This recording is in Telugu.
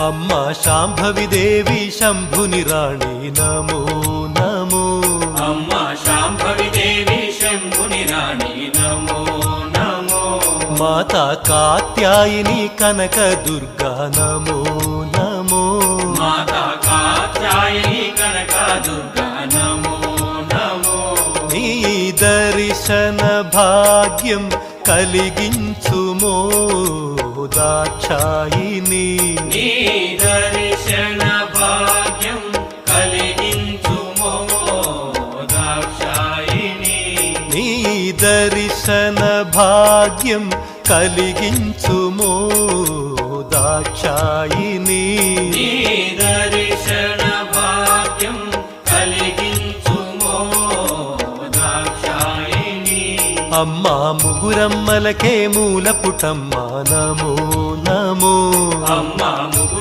అమ్మా శాంభవి దేవి శంభుని రాణి నమో నమో అమ్మా శాంభవి దేవి శంభుని రాణి నమో నమో మాతా కాత్యాయిని కనక దుర్గా నమో నమో మాతా కాత్యాయని కనక దుర్గా నమో నమో నీ దర్శన భాగ్యం కలిగించుమో దాక్షాయిని నీ దర్శన భాగ్యం కలిగించుమో దాక్షాయిని నీ దర్శన భాగ్యం కలిగించుమో దాక్షాయిని నీ దర్శన భాగ్యం కలిగించుమో దాక్షాయిని అమ్మా ముగురమ్మలకే మూల పుటమ్మ నమో నమో అమ్మా